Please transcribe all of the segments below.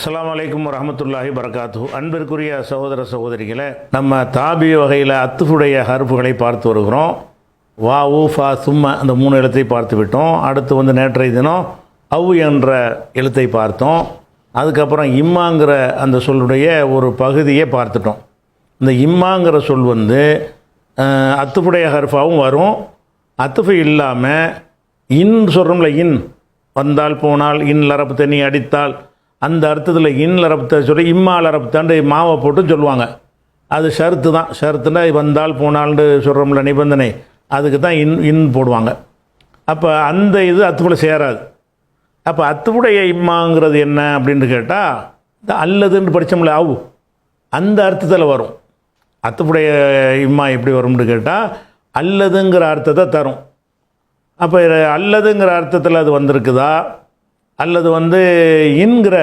அஸ்ஸலாமு அலைக்கும் வரஹ்மத்துல்லாஹி வரகாத்துஹு. அன்பிற்குரிய சகோதர சகோதரிகளே, நம்ம தாபி வகையில் அத்துஃபுடைய ஹர்ஃபுகளை பார்த்து வருகிறோம். வா ஊ ஃபா சும்ம அந்த 3 எழுத்தை பார்த்து விட்டோம். அடுத்து நேற்றைய தினம் அவு என்ற எழுத்தை பார்த்தோம். அதுக்கப்புறம் இம்மாங்கிற அந்த சொல்லுடைய ஒரு பகுதியை பார்த்துட்டோம். இந்த இம்மாங்கிற சொல் அத்துஃபுடைய ஹர்ஃபாகவும் வரும். அத்துஃபு இல்லாமல் இன் சொல்கிறோம்ல, இன் வந்தால் போனால், இன் லரப்த நீ அடித்தால், அந்த அர்த்தத்தில் இன் லரப்த சொல்லி இம்மா லரப்தாண்டு மாவை போட்டு சொல்லுவாங்க. அது ஷர்த்து தான். ஷர்த்துனா வந்தால் போனால்னு சொல்கிறோம்ல நிபந்தனை, அதுக்கு தான் இன் போடுவாங்க. அப்போ அந்த இது அத்துஃபுல சேராது. அப்போ அத்துஃபுடைய இம்மாங்கிறது என்ன அப்படின்னு கேட்டால், இந்த அல்லதுன்னு படித்தோம்ல அவு, அந்த அர்த்தத்தில் வரும். அத்துஃபுடைய இம்மா எப்படி வரும்னு கேட்டால் அல்லதுங்கிற அர்த்தத்தை தரும். அப்போ அல்லதுங்கிற அர்த்தத்தில் அது வந்திருக்குதா, அல்லது இன்கிற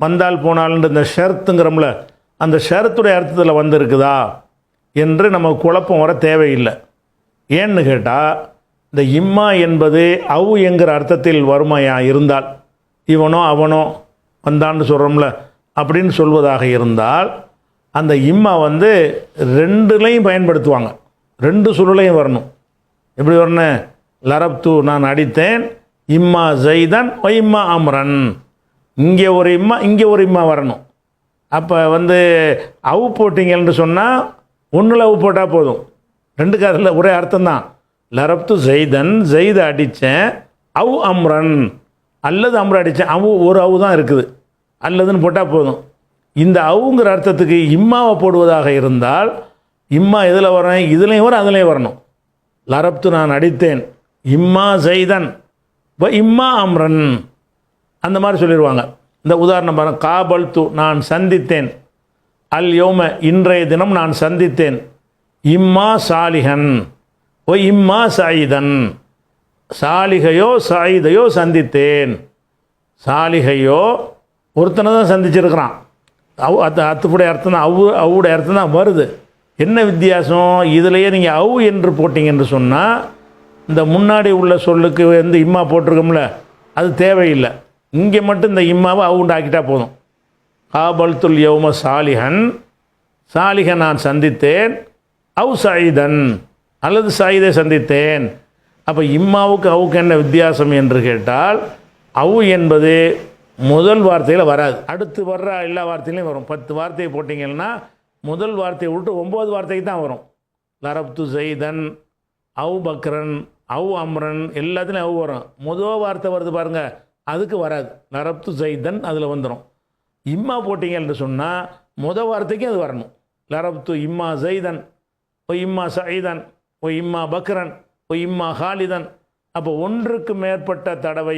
வந்தால் போனால்ன்ற இந்த ஷர்த்துங்கிறோம்ல, அந்த ஷர்த்துடைய அர்த்தத்தில் வந்திருக்குதா என்று நம்ம குழப்பம் வர தேவையில்லை. ஏன்னு கேட்டால், இந்த இம்மா என்பது அவு என்கிற அர்த்தத்தில் வருமையா இருந்தால், இவனோ அவனோ வந்தான்னு சொல்கிறோம்ல அப்படின்னு சொல்வதாக இருந்தால், அந்த இம்மா ரெண்டுலையும் பயன்படுத்துவாங்க. ரெண்டு சொல்லையும் வரணும். எப்படி வரணும்? லரப்து நான் அடித்தேன், இம்மா ஜைதன் ஒ இம்மா அம்ரன், இங்கே ஒரு இம்மா இங்கே ஒரு இம்மா வரணும். அப்போ அவு போட்டிங்கன்னு சொன்னால் ஒன்றில் அவு போட்டால் போதும். ரெண்டுக்கு அதில் ஒரே அர்த்தம்தான். லரப்து ஜெய்தன், ஜெய்தை அடித்தேன், அவு அம்ரன் அல்லது அம்ர அடித்தேன், அவு ஒரு அவு தான் இருக்குது, அல்லதுன்னு போட்டால் போதும். இந்த அவுங்கிற அர்த்தத்துக்கு இம்மாவை போடுவதாக இருந்தால் இம்மா எதில் வரேன்? இதுலேயும் வரும் அதுலேயும் வரணும். லரப்து நான் அடித்தேன், இம்மா ஜெய்தன் வ இம்மா அம்ரன், அந்த மாதிரி சொல்லிடுவாங்க. இந்த உதாரணம் பாருங்கள். காபல் து நான் சந்தித்தேன், அல் யோம இன்றைய தினம் நான் சந்தித்தேன், இம்மா சாலிஹன் ஒ இம்மா சாயிதன், சாலிகையோ சாயிதையோ சந்தித்தேன். சாலிகையோ ஒருத்தனை தான் சந்திச்சிருக்கிறான். அத்துடைய அர்த்தம் தான், அவுடைய அர்த்தம் தான் வருது. என்ன வித்தியாசம்? இதிலையே நீங்கள் அவு என்று போட்டிங்கன்னு சொன்னால், இந்த முன்னாடி உள்ள சொல்லுக்கு இம்மா போட்டிருக்கோம்ல, அது தேவையில்லை. இங்கே மட்டும் இந்த இம்மாவை அவுண்டாக்கிட்டா போதும். காபல்துல் யௌம சாலிஹன், சாலிஹன் நான் சந்தித்தேன், அவு சாயிதன் அல்லது சாயிதை சந்தித்தேன். அப்போ இம்மாவுக்கு அவுக்கு என்ன வித்தியாசம் என்று கேட்டால், அவு என்பது முதல் வார்த்தையில் வராது, அடுத்து வர்ற எல்லா வார்த்தையிலையும் வரும். 10 வார்த்தையை போட்டிங்கன்னா முதல் வார்த்தையை விட்டு 9 வார்த்தைக்கு தான் வரும். லரப்து ஜெய்தன், அவு பக்ரன், அவு அம்ரன், எல்லாத்துலேயும் அவு வரும். முதல் வார்த்தை வருது பாருங்கள், அதுக்கு வராது. லரப்து ஜெய்தன் அதில் வந்துடும். இம்மா போட்டிங்கன்னு சொன்னால் முதல் வார்த்தைக்கும் அது வரணும். லரப்து இம்மா ஜெய்தன் ஒ இம்மா சைதன் ஒ இம்மா பக்ரன் ஒ இம்மா ஹாலிதன். அப்போ ஒன்றுக்கு மேற்பட்ட தடவை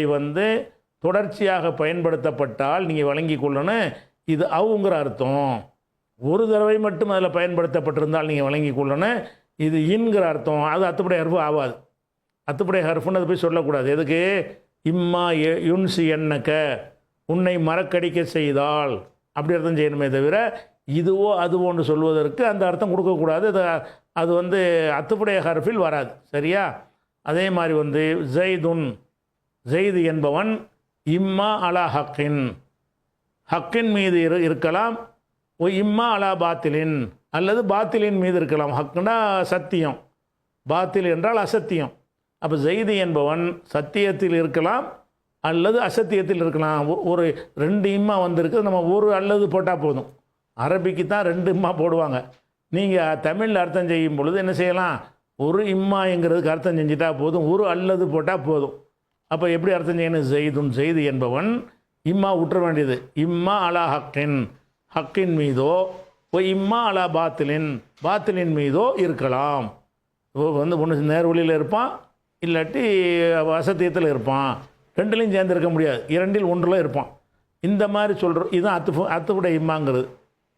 தொடர்ச்சியாக பயன்படுத்தப்பட்டால் நீங்கள் வழங்கி கொள்ளணும், இது அவுங்கிற அர்த்தம். ஒரு தடவை மட்டும் அதில் பயன்படுத்தப்பட்டிருந்தால் நீங்கள் வழங்கி கொள்ளணும், இது இன்கிற அர்த்தம். அது அத்துப்படை ஹர்ஃபு ஆகாது. அத்துப்படை ஹர்ஃபுன்னு அது போய் சொல்லக்கூடாது. எதுக்கு? இம்மா யுன்சி என்னக்க, உன்னை மறக்கடிக்க செய்தால், அப்படி அர்த்தம் செய்யணுமே தவிர இதுவோ அதுவோன்னு சொல்வதற்கு அந்த அர்த்தம் கொடுக்கக்கூடாது. அது அத்துப்படை ஹர்ஃபில் வராது. சரியா? அதே மாதிரி ஜெய்துன், ஜெய்து என்பவன் இம்மா அலா ஹக்கின், ஹக்கின் மீது இருக்கலாம், ஒ இம்மா அலா பாத்திலின் அல்லது பாத்திலின் மீது இருக்கலாம். ஹக்குனா சத்தியம், பாத்தில் என்றால் அசத்தியம். அப்போ ஜெய்து என்பவன் சத்தியத்தில் இருக்கலாம் அல்லது அசத்தியத்தில் இருக்கலாம். ஒரு 2 இம்மா வந்திருக்கு, நம்ம ஒரு அல்லது போட்டால் போதும். அரபிக்கு தான் 2 இம்மா போடுவாங்க. நீங்கள் தமிழில் அர்த்தம் செய்யும் பொழுது என்ன செய்யலாம்? ஒரு இம்மாங்கிறதுக்கு அர்த்தம் செஞ்சுட்டா போதும், ஒரு அல்லது போட்டால் போதும். அப்போ எப்படி அர்த்தம் செய்யணும்? ஜெய்துன், ஜெய்து என்பவன் இம்மா விட்டுற வேண்டியது. இம்மா அலா ஹக்கின், ஹக்கின் மீதோ, இம்மா அலா பாத்திலின், பாத்திலின் மீதோ இருக்கலாம். ஒன்று நேர்வழியில் இருப்பான், இல்லாட்டி அசத்தியத்தில் இருப்பான். ரெண்டுலையும் சேர்ந்து இருக்க முடியாது, 2இல் 1 இருப்பான். இந்த மாதிரி சொல்கிறோம். இதுதான் அத்துப்படை இம்மாங்கிறது.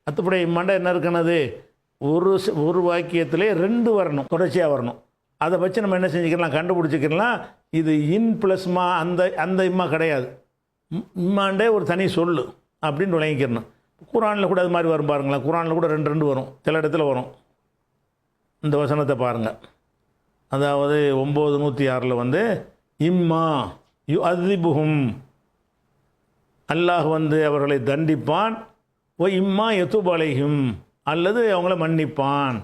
அத்துப்படை இம்மாண்டா என்ன இருக்கணுது? ஒரு வாக்கியத்திலே 2 வரணும், தொடர்ச்சியாக வரணும். அதை வச்சு நம்ம என்ன செஞ்சுக்கலாம்? கண்டுபிடிச்சிக்கலாம். இது இன் ப்ளஸ் மா, அந்த இம்மா கிடையாது. இம்மாண்டே ஒரு தனி சொல்லு அப்படின்னு விளங்கிக்கிறணும். குரானில் கூட அது மாதிரி வரும் பாருங்களேன். குரானில் கூட 2 வரும், சில இடத்துல வரும். இந்த வசனத்தை பாருங்கள். அதாவது 906 இம்மா யு அதிபுகும் அல்லாஹ் வந்து அவர்களை தண்டிப்பான். ஓ இம்மா யதூபு அலைஹிம், அல்லது அவங்கள மன்னிப்பான்.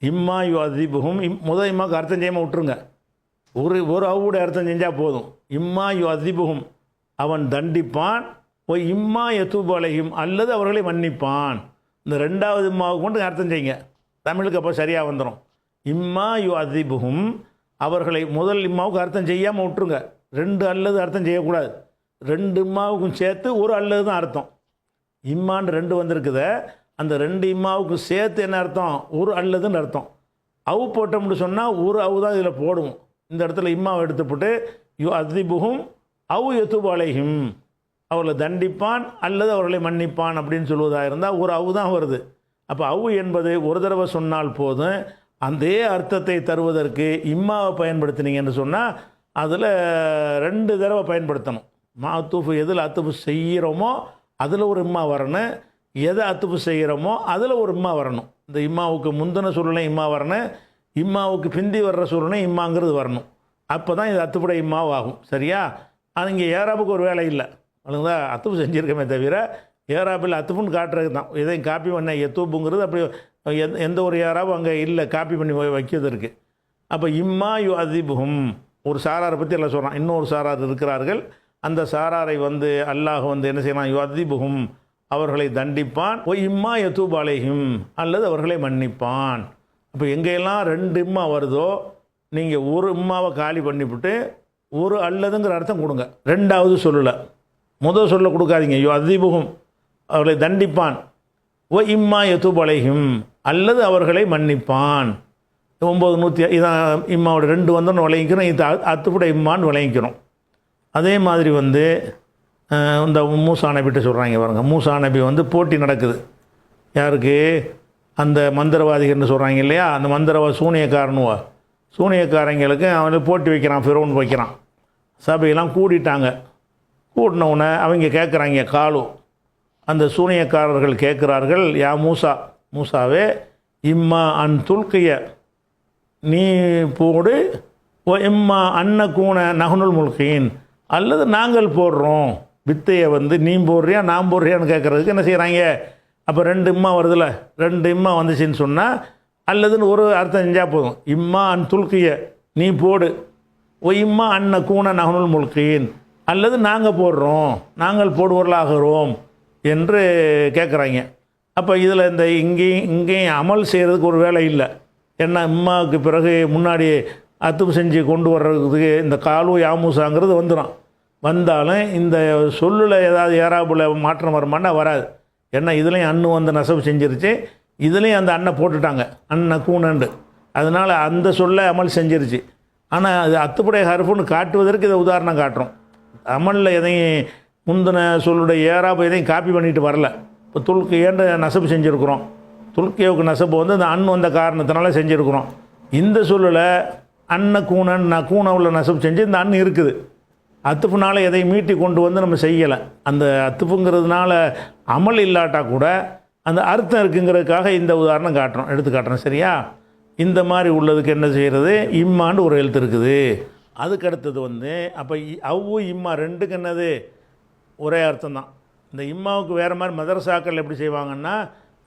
இம்மா யு அதிபுகும், முதல் இம்மாவுக்கு அர்த்தம் செய்யாமல் விட்டுருங்க. ஒரு அவுடைய அர்த்தம் செஞ்சால் போதும். இம்மா யு அதிபுகும், அவன் தண்டிப்பான். ஓ இம்மா யதூபு அலைஹிம், அல்லது அவர்களை மன்னிப்பான். இந்த ரெண்டாவது இம்மாவுக்கு மட்டும் அர்த்தம் செய்யுங்க, தமிழுக்கு அப்போ சரியாக வந்துடும். இம்மா யு அதிபுகும், அவர்களை முதல் இம்மாவுக்கு அர்த்தம் செய்யாமல் விட்டுருங்க. ரெண்டு அல்லது அர்த்தம் செய்யக்கூடாது. ரெண்டு இம்மாவுக்கும் சேர்த்து ஒரு அல்லது தான் அர்த்தம். இம்மான்னு ரெண்டு வந்திருக்குத, அந்த ரெண்டு இம்மாவுக்கும் சேர்த்து என்ன அர்த்தம்? ஒரு அல்லதுன்னு அர்த்தம். அவு போட்டோம்னு சொன்னால் ஒரு அவு தான் இதில் போடுவோம். இந்த இடத்துல இம்மாவை எடுத்துப்பட்டு யு அதிபுகும் அவு யதூபு அலைஹிம், அவர்களை தண்டிப்பான் அல்லது அவர்களை மன்னிப்பான் அப்படின்னு சொல்வதாக இருந்தால் ஒரு அவு தான் வருது. அப்போ அவு என்பது ஒரு தடவை சொன்னால் போதும். அதே அர்த்தத்தை தருவதற்கு இம்மாவை பயன்படுத்தினீங்கன்னு சொன்னால் அதில் ரெண்டு தடவை பயன்படுத்தணும். மாத்தூஃபு எதில் அத்துஃபு செய்கிறோமோ அதில் ஒரு இம்மா வரணும், எதை அத்துஃபு செய்கிறோமோ அதில் ஒரு இம்மா வரணும். இந்த இம்மாவுக்கு முந்தின சூழ்நிலை இம்மா வரணும், இம்மாவுக்கு பிந்தி வர்ற சூழ்நிலை இம்மாங்கிறது வரணும். அப்போ தான் இது அத்துப்படை இம்மாவாகும். சரியா? அது இங்கே ஏராபுக்கு ஒரு வேலை இல்லை, அதுங்களா அத்துப்பு செஞ்சுருக்கமே தவிர ஏராபில் அத்துப்புன்னு காட்டுறது தான். எதையும் காப்பி பண்ண எத்தூப்புங்கிறது அப்படி எந்த ஒரு ஏராபும் அங்கே இல்லை, காப்பி பண்ணி வைக்கிறது இருக்குது. அப்போ இம்மா யு அதிபுகும், ஒரு சாராரை பற்றி எல்லாம் சொல்கிறான். இன்னொரு சாரார் இருக்கிறார்கள், அந்த சாராரை வந்து அல்லாஹ் வந்து என்ன செய்யலாம்? யு அதிபுகும், அவர்களை தண்டிப்பான். ஓ இம்மா யதூபு அலைஹிம், அல்லது அவர்களை மன்னிப்பான். அப்போ எங்கெல்லாம் ரெண்டு இம்மா வருதோ நீங்கள் ஒரு இம்மாவை காலி பண்ணிவிட்டு ஒரு அல்லதுங்கிற அர்த்தம் கொடுங்க. ரெண்டாவது சொல்லலை, முதல் சொல்ல கொடுக்காதீங்க. யு அதிபுகும், அவர்களை தண்டிப்பான். ஓ இம்மா யதூபு அலைஹிம், அல்லது அவர்களை மன்னிப்பான். 900 இதான் இம்மாவோட ரெண்டு வந்தோன்னு விளங்கிக்கிறோம். இது அத்துப்பட இம்மான்னு விளங்கிக்கிறோம். அதே மாதிரி வந்து இந்த மூசா நபிகிட்ட சொல்கிறாங்க பாருங்க. மூசா நபி வந்து போட்டி நடக்குது. யாருக்கு? அந்த மந்திரவாதிகள்னு சொல்கிறாங்க இல்லையா, அந்த சூனியக்காரனுவா, சூனியக்காரங்களுக்கு அவனுக்கு போட்டி வைக்கிறான், ஃபிரௌன் வைக்கிறான். சபையெல்லாம் கூடிட்டாங்க. கூடினவுடனே அவங்க கேட்குறாங்க, காலு அந்த சூனியக்காரர்கள் கேட்குறார்கள், யா மூசா, மூசாவே இம்மா அன் துல்கிய, நீ போடு. ஓ இம்மா அன்னக்கூன நகுனுல் முல்கீன், அல்லது நாங்கள் போடுறோம். வித்தையை வந்து நீ போடுறியா நான் போடுறியான்னு கேட்குறதுக்கு என்ன செய்கிறாங்க? அப்போ ரெண்டு இம்மா வருதுல்ல, ரெண்டு இம்மா வந்துச்சுன்னு சொன்னால் அல்லதுன்னு ஒரு அர்த்தம் செஞ்சால் போதும். இம்மா அன் துல்கிய, நீ போடு. ஓ இம்மா அன்ன கூன நகுனுல் முல்கீன், அல்லது நாங்கள் போடுறோம், நாங்கள் போடுவர்களாகிறோம் என்று கேட்குறாங்க. அப்போ இதில் இந்த இங்கேயும் அமல் செய்கிறதுக்கு ஒரு வேலை இல்லை. ஏன்னா இம்மாவுக்கு பிறகு முன்னாடி அத்துப்பு செஞ்சு கொண்டு வர்றதுக்கு இந்த காலு யாமூசாங்கிறது வந்துடும். வந்தாலும் இந்த சொல்லில் ஏதாவது ஏராபுல மாற்றம் வருமானா வராது. ஏன்னா இதுலேயும் அன்னு வந்து நெசவு செஞ்சிருச்சு, இதுலேயும் அந்த அன்னை போட்டுட்டாங்க, அன்ன கூணண்டு. அதனால் அந்த சொல்ல அமல் செஞ்சிருச்சு. ஆனால் அது அத்துப்படை ஹர்ஃபுன்னு காட்டுவதற்கு இதை உதாரணம் காட்டுறோம். அமலில் எதையும் முந்தின சொல்லுடைய ஏராபு எதையும் காப்பி பண்ணிட்டு வரல. இப்போ துல்க்கு ஏன்ற நெசவு செஞ்சுருக்குறோம். துல்கியோவுக்கு நெசப்பு வந்து அந்த அன் வந்த காரணத்தினால செஞ்சுருக்குறோம். இந்த சொல்லில் அன்ன கூணன் கூண உள்ள நெசப்பு செஞ்சு இந்த அன் இருக்குது. அத்துப்புனால எதை மீட்டி கொண்டு வந்து நம்ம செய்யலை. அந்த அத்துப்புங்கிறதுனால அமல் இல்லாட்டா கூட அந்த அர்த்தம் இருக்குங்கிறதுக்காக இந்த உதாரணம் காட்டுறோம், எடுத்து காட்டுறோம். சரியா? இந்த மாதிரி உள்ளதுக்கு என்ன செய்கிறது? இம்மாண்டு ஒரு எழுத்து இருக்குது. அதுக்கு அடுத்தது வந்து அப்போ அவ்வு இம்மா ரெண்டுக்கு என்னது? ஒரே அர்த்தம் தான். இந்த இம்மாவுக்கு வேறு மாதிரி மதரசாக்கள் எப்படி செய்வாங்கன்னா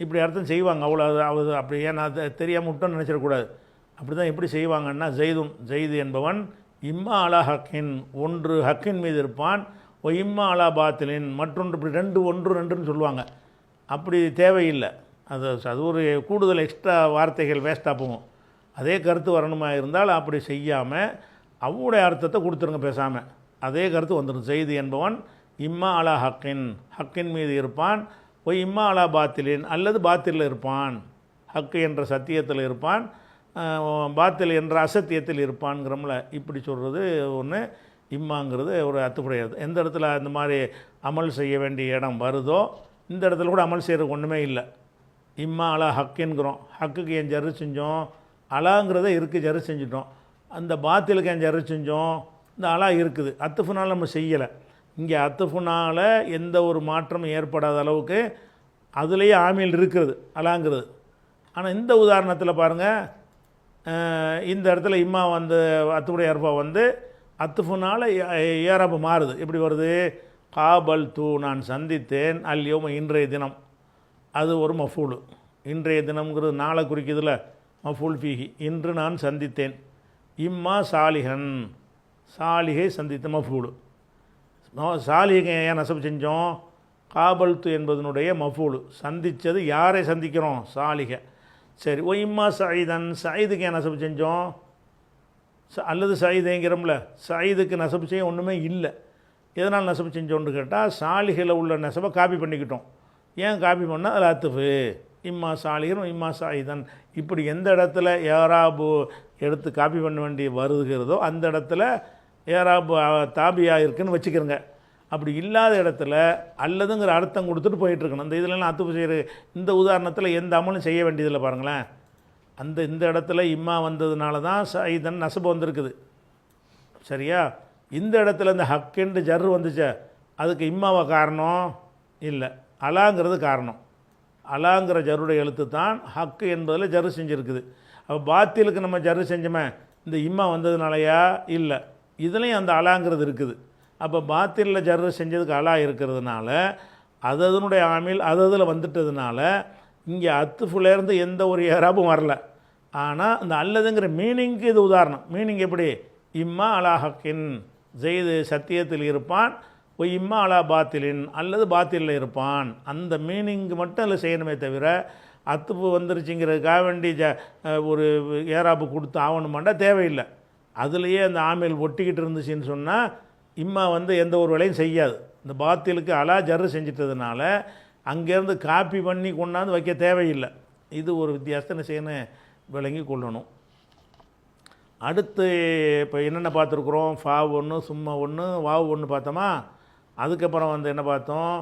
இப்படி அர்த்தம் செய்வாங்க. அவ்வளோ அப்படி ஏன்னா அது தெரியாமல் விட்டோன்னு நினச்சிடக்கூடாது. அப்படி தான் எப்படி செய்வாங்கன்னா, ஜெய்து என்பவன் இம்மா அலா ஹக்கின், ஒன்று ஹக்கின் மீது இருப்பான். ஓ இம்மா அலா பாத்திலின், மற்றொன்று. இப்படி ரெண்டுன்னு சொல்லுவாங்க. அப்படி தேவையில்லை. அது ஒரு கூடுதல் எக்ஸ்ட்ரா வார்த்தைகள் வேஸ்ட்டாக போகும். அதே கருத்து வரணுமா இருந்தால் அப்படி செய்யாமல் அவனுடைய அர்த்தத்தை கொடுத்துருங்க பேசாமல். அதே கருத்து வந்துடும். ஜெய்து என்பவன் இம்மா அலா ஹக்கின் மீது இருப்பான். ஓ இம்மா அலா பாத்திலின், அல்லது பாத்திலில் இருப்பான். ஹக்கு என்ற சத்தியத்தில் இருப்பான், பாத்தில் என்ற அசத்தியத்தில் இருப்பான்ங்கிறோம்ல. இப்படி சொல்கிறது ஒன்று. இம்மாங்கிறது ஒரு அத்துப்படையாது. எந்த இடத்துல அந்த மாதிரி அமல் செய்ய வேண்டிய இடம் வருதோ இந்த இடத்துல கூட அமல் செய்கிறதுக்கு ஒன்றுமே இல்லை. இம்மா அலா ஹக்குங்கிறோம். ஹக்குக்கு ஏன் ஜரு செஞ்சோம்? அலாங்கிறத இருக்குது, ஜரு செஞ்சிட்டோம். அந்த பாத்திலுக்கு ஏன் ஜரு செஞ்சோம்? இந்த அலா இருக்குது. அத்துஃபுனால் நம்ம செய்யலை. இங்கே அத்துஃபுனால் எந்த ஒரு மாற்றமும் ஏற்படாத அளவுக்கு அதுலேயே ஆமில் இருக்கிறது அலாங்கிறது. ஆனால் இந்த உதாரணத்தில் பாருங்கள், இந்த இடத்துல இம்மா வந்து அத்துடைய அர்பா வந்து அத்துஃபுனால் ஏராபு மாறுது. எப்படி வருது? காபல் தூ நான் சந்தித்தேன், அல்யோம இன்றைய தினம், அது ஒரு மஃபூலு. இன்றைய தினம்ங்கிறது நாளை குறிக்குதுல, மஃபூல் ஃபீஹி, இன்று நான் சந்தித்தேன். இம்மா சாலிஹன், சாலிகை சந்தித்த மஃபூலு. சாலிகை ஏன் நசப் செஞ்சோம்? காபல்து என்பதனுடைய மஃபூலு, சந்தித்தது யாரை சந்திக்கிறோம்? சாலிகை. சரி, ஓ இம்மா சயீதன், சயீதுக்கு ஏன் நசப் செஞ்சோம்? அல்லது சயீதுங்கிறோம்ல, சயீதுக்கு நசப் செய்ய ஒன்றுமே இல்லை. எதனால் நசப் செஞ்சோன்னு கேட்டால் சாலிகையில் உள்ள நெசப்பை காப்பி பண்ணிக்கிட்டோம். ஏன் காப்பி பண்ணால் அதில் அத்துஃபு, இம்மா சாலிகன் இம்மா சாயிதன். இப்படி எந்த இடத்துல ஏராபு எடுத்து காப்பி பண்ண வேண்டி வருகிறதோ அந்த இடத்துல ஏராபு தாபியாக இருக்குன்னு வச்சுக்கிறோங்க. அப்படி இல்லாத இடத்துல அல்லதுங்கிற அர்த்தம் கொடுத்துட்டு போயிட்டுருக்கணும். இந்த இதிலலாம் அத்துஃபு செய்கிற இந்த உதாரணத்தில் எந்த அமலும் செய்ய வேண்டியதில்லை பாருங்களேன். இந்த இடத்துல இம்மா வந்ததுனால தான் சாயிதன் நசபு வந்திருக்குது. சரியா? இந்த இடத்துல இந்த ஹக்குண்டு ஜர்ரு வந்துச்சே, அதுக்கு இம்மாவா காரணம் இல்லை, அலாங்கிறது காரணம். அலாங்கிற ஜருடைய எழுத்து தான் ஹக்கு என்பதில் ஜர்ரு செஞ்சுருக்குது. அப்போ பாத்திலுக்கு நம்ம ஜர்ரு செஞ்சோமே, இந்த இம்மா வந்ததுனாலயா? இல்லை, இதுலேயும் அந்த அலாங்கிறது இருக்குது. அப்போ பாத்திலில் ஜர்ரு செஞ்சதுக்கு அலா இருக்கிறதுனால அதனுடைய ஆமில் அதில் வந்துட்டதுனால இங்கே அத்துஃபுலேருந்து எந்த ஒரு ஏராபும் வரல. ஆனால் இந்த அல்லதுங்கிற மீனிங்க்கு இது உதாரணம். மீனிங் எப்படி? இம்மா அலா ஹக்கின், ஜெயிது சத்தியத்தில் இருப்பான், ஒய் இம்மா அலா பாத்திலின், அல்லது பாத்திலில் இருப்பான். அந்த மீனிங் மட்டும் அதில் செய்யணுமே தவிர அத்துப்பு வந்துருச்சுங்கிறதுக்காக வேண்டி ஒரு ஏராப்பு கொடுத்து ஆகணுமாண்டா தேவையில்லை. அதுலேயே அந்த ஆமில் ஒட்டிக்கிட்டு இருந்துச்சுன்னு சொன்னால் இம்மா எந்த ஒரு வேலையும் செய்யாது. இந்த பாத்திலுக்கு அலா ஜர்ரு செஞ்சிட்டதுனால அங்கேருந்து காப்பி பண்ணி கொண்டாந்து வைக்க தேவையில்லை. இது ஒரு வித்தியாசத்தை செய்யணும், விளங்கி கொள்ளணும். அடுத்து இப்போ என்னென்ன பார்த்துருக்குறோம்? ஃபா ஒன்று, சும்மா ஒன்று, வாவு ஒன்று பார்த்தோமா. அதுக்கப்புறம் என்ன பார்த்தோம்?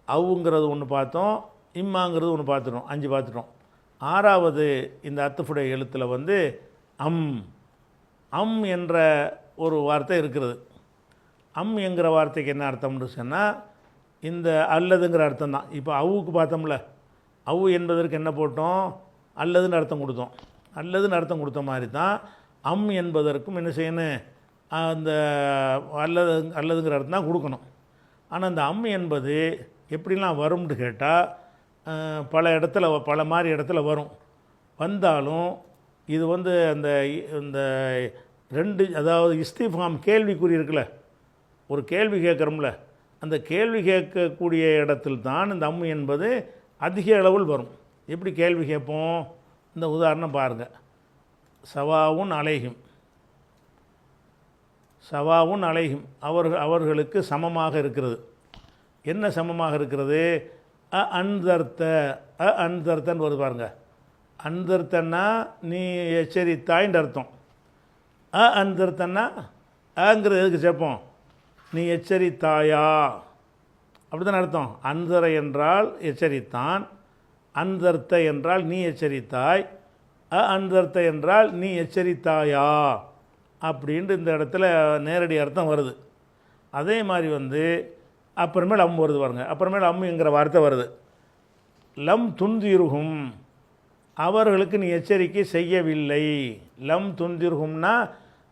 அவுங்கிறது ஒன்று பார்த்தோம், இம்மாங்கிறது ஒன்று பார்த்துட்டோம். 5 பார்த்துட்டோம். 6வது இந்த அத்துஃபுடைய எழுத்தில் அம் என்ற ஒரு வார்த்தை இருக்கிறது. அம் என்கிற வார்த்தைக்கு என்ன அர்த்தம்னு சொன்னால் இந்த அல்லதுங்கிற அர்த்தம் தான். இப்போ அவுக்கு பார்த்தோம்ல, அவு என்பதற்கு என்ன போட்டோம்? அல்லதுன்னு அர்த்தம் கொடுத்தோம். அல்லதுன்னு அர்த்தம் கொடுத்த மாதிரி தான் அம் என்பதற்கும் என்ன செய்யணும்? அந்த அல்லதுங்கிற அர்த்தம் தான் கொடுக்கணும். ஆனால் அந்த அம் என்பது எப்படிலாம் வரும்னு கேட்டால் பல இடத்துல பல மாதிரி இடத்துல வரும். வந்தாலும் இது அந்த இந்த 2, அதாவது இஸ்திஃபாம் கேள்விக்குறி இருக்குல்ல, ஒரு கேள்வி கேட்குறோம்ல, அந்த கேள்வி கேட்கக்கூடிய இடத்தில் தான் இந்த அம் என்பது அதிக அளவில் வரும். எப்படி கேள்வி கேட்போம்? இந்த உதாரணம் பாருங்கள். சவாவுன் அலைஹிம் அவர்களுக்கு சமமாக இருக்கிறது. என்ன சமமாக இருக்கிறது? அன்தர்த்தன்னு வருது பாருங்க. அன்தர்த்தன்னா நீ எச்சரித்தாயின்னு அர்த்தம். அன்தர்த்தன்னா அங்கிறது எதுக்கு சேர்ப்போம்? நீ எச்சரித்தாயா, அப்படி தானே அர்த்தம். அன்தர என்றால் எச்சரித்தான், அன்தர்த்த என்றால் நீ எச்சரித்தாய், அன்தர்த்த என்றால் நீ எச்சரித்தாயா அப்படின்ட்டு இந்த இடத்துல நேரடி அர்த்தம் வருது. அதே மாதிரி அப்புறமேல் அம் வருது பாருங்க. அப்புறமேல் அம் என்கிற வார்த்தை வருது. லம் துந்திருகும், அவர்களுக்கு நீ எச்சரிக்கை செய்யவில்லை. லம் துந்திருகும்னா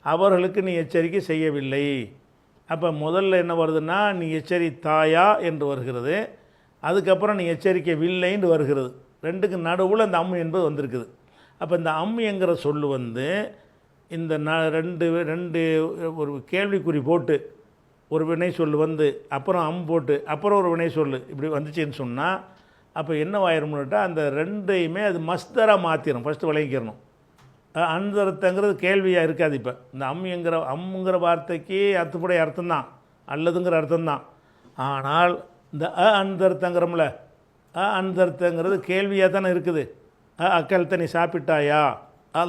அவர்களுக்கு நீ எச்சரிக்கை செய்யவில்லை. அப்போ முதல்ல என்ன வருதுன்னா நீ எச்சரித்தாயா என்று வருகிறது, அதுக்கப்புறம் நீ எச்சரிக்கவில்லைன்னு வருகிறது. ரெண்டுக்கு நடுவில் அந்த அம் என்பது வந்திருக்குது. அப்போ இந்த அம் என்கிற சொல்லு இந்த ரெண்டு ஒரு கேள்விக்குறி போட்டு ஒரு வினை சொல்லு அப்புறம் அம் போட்டு அப்புறம் ஒரு வினை சொல்லு இப்படி வந்துச்சுன்னு சொன்னால் அப்போ என்னவாயிரும்னுட்டா அந்த ரெண்டையுமே அது மஸ்தராக மாற்றிடும். ஃபஸ்ட்டு விளங்கிக்கிறணும். அன்தர்த்தங்கிறது கேள்வியாக இருக்காது. இப்போ இந்த அம்முங்கிற வார்த்தைக்கு அத்துப்படைய அர்த்தம்தான், அல்லதுங்கிற அர்த்தம்தான். ஆனால் இந்த அன்தர்த்தங்கிறோம்ல, அன்தர்த்தங்கிறது கேள்வியாக தானே இருக்குது. அக்கல்த்த நீ சாப்பிட்டாயா,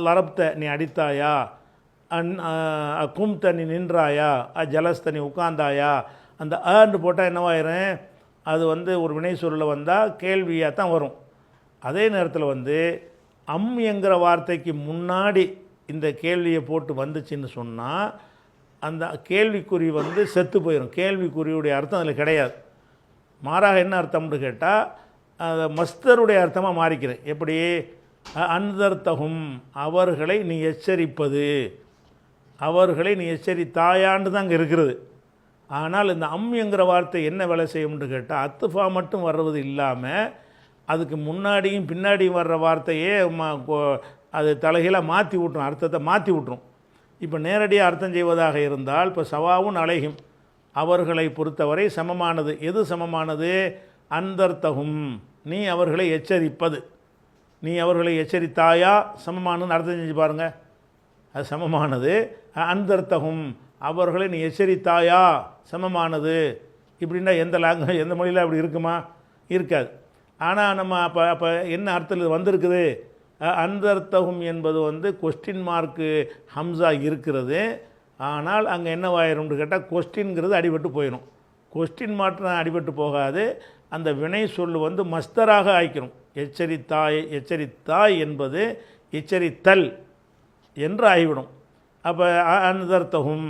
லரப்த நீ அடித்தாயா, கும்த நீ நின்றாயா, ஜலஸ்த நீ உட்கார்ந்தாயா. அந்த அன்னு போட்டால் என்னவாயிரும்? அது ஒரு வினை சொல்ல வந்தால் கேள்வியாக தான் வரும். அதே நேரத்தில் அம் என்கிற வார்த்தைக்கு முன்னாடி இந்த கேள்வியை போட்டு வந்துச்சுன்னு சொன்னால் அந்த கேள்விக்குறி செத்து போயிடும். கேள்விக்குறியுடைய அர்த்தம் அதில் கிடையாது. மாறாக என்ன அர்த்தம்னு கேட்டால் அதை மஸ்தருடைய அர்த்தமாக மாறிக்கிறேன். எப்படி? அன்தர்த்தகும், அவர்களை நீ எச்சரிப்பது, அவர்களை நீ எச்சரித்தாயான்னு தான் அங்கே இருக்கிறது. ஆனால் இந்த என்கிற வார்த்தை என்ன வேலை செய்யும்னு கேட்டால் அத்துஃபா மட்டும் வர்றது இல்லாமல் அதுக்கு முன்னாடியும் பின்னாடியும் வர்ற வார்த்தையே அது தலைகீழாக மாற்றி விட்ரும், அர்த்தத்தை மாற்றி விட்ரும். இப்போ நேரடியாக அர்த்தம் செய்வதாக இருந்தால் இப்போ சவாவும் அலைஹிம் அவர்களை பொறுத்தவரை சமமானது. எது சமமானது? அந்தர்த்தகும் நீ அவர்களை எச்சரிப்பது, நீ அவர்களை எச்சரித்தாயா சமமானதுன்னு அர்த்தம் செஞ்சு பாருங்கள். அது சமமானது. அந்தர்த்தகும் அவர்களை நீ எச்சரித்தாயா சமமானது. இப்படின்னா எந்த மொழியில் அப்படி இருக்குமா? இருக்காது. ஆனால் நம்ம அப்போ என்ன அர்த்தத்தில் வந்திருக்குது? அந்தர்த்தகும் என்பது கொஸ்டின் மார்க்கு ஹம்சா இருக்கிறது. ஆனால் அங்கே என்னவாயிரும்னு கேட்டால் கொஸ்டின்ங்கிறது அடிபட்டு போயிடும். கொஸ்டின் மாற்றம் அடிபட்டு போகாது. அந்த வினை சொல் மஸ்தராக ஆய்க்கிறோம். எச்சரித்தாய் என்பது எச்சரித்தல் என்று ஆகிவிடும். அப்போ அந்தர்த்தகும்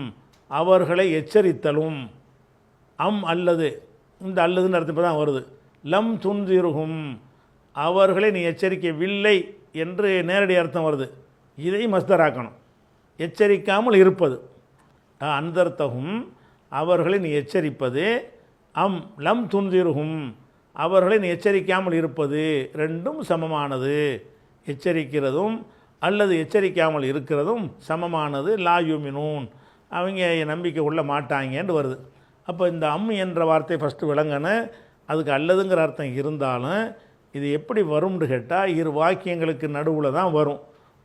அவர்களை எச்சரித்தலும். அல்லது இந்த அல்லதுன்னு அர்த்தம் இப்போ தான் வருது. லம் துன்சிருகும் அவர்களை நீ எச்சரிக்கவில்லை என்று நேரடி அர்த்தம் வருது. இதை மஸ்தராக்கணும். எச்சரிக்காமல் இருப்பது. அந்தர்த்தகும் அவர்களை நீ எச்சரிப்பது. லம் துன்சிருகும் அவர்களை நீ எச்சரிக்காமல் இருப்பது. ரெண்டும் சமமானது. எச்சரிக்கிறதும் அல்லது எச்சரிக்காமல் இருக்கிறதும் சமமானது. லா யுமினூன் அவங்க நம்பிக்கை கொள்ள மாட்டாங்கன்னு வருது. அப்போ இந்த என்ற வார்த்தை ஃபஸ்ட்டு விளங்கணும். அதுக்கு அல்லதுங்கிற அர்த்தம் இருந்தாலும் இது எப்படி வரும்னு கேட்டால் இரு வாக்கியங்களுக்கு நடுவில் தான்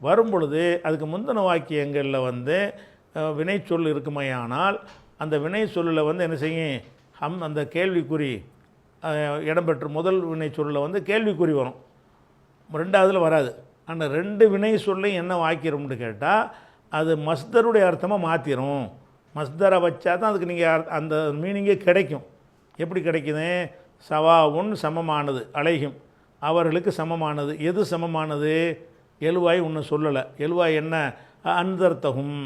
வரும் பொழுது அதுக்கு முந்தின வாக்கியங்களில் வினை சொல் இருக்குமையானால் அந்த வினை சொல்லில் என்ன செய்யும்? அந்த கேள்விக்குறி இடம்பெற்று முதல் வினை சொல்லில் கேள்விக்குறி வரும், ரெண்டாவதில் வராது. ஆனால் ரெண்டு வினை சொல்லையும் என்ன வாக்கிறோம்னு கேட்டால் அது மஸ்தருடைய அர்த்தமாக மாற்றிடும். மஸ்தரை வச்சா தான் அதுக்கு நீங்கள் அந்த மீனிங்கே கிடைக்கும். எப்படி கிடைக்குது? சவாவுன் சமமானது, அலைஹிம் அவர்களுக்கு சமமானது. எது சமமானது? எழுவாய் ஒன்று சொல்லலை. எழுவாய் என்ன? அந்தர்த்தகும்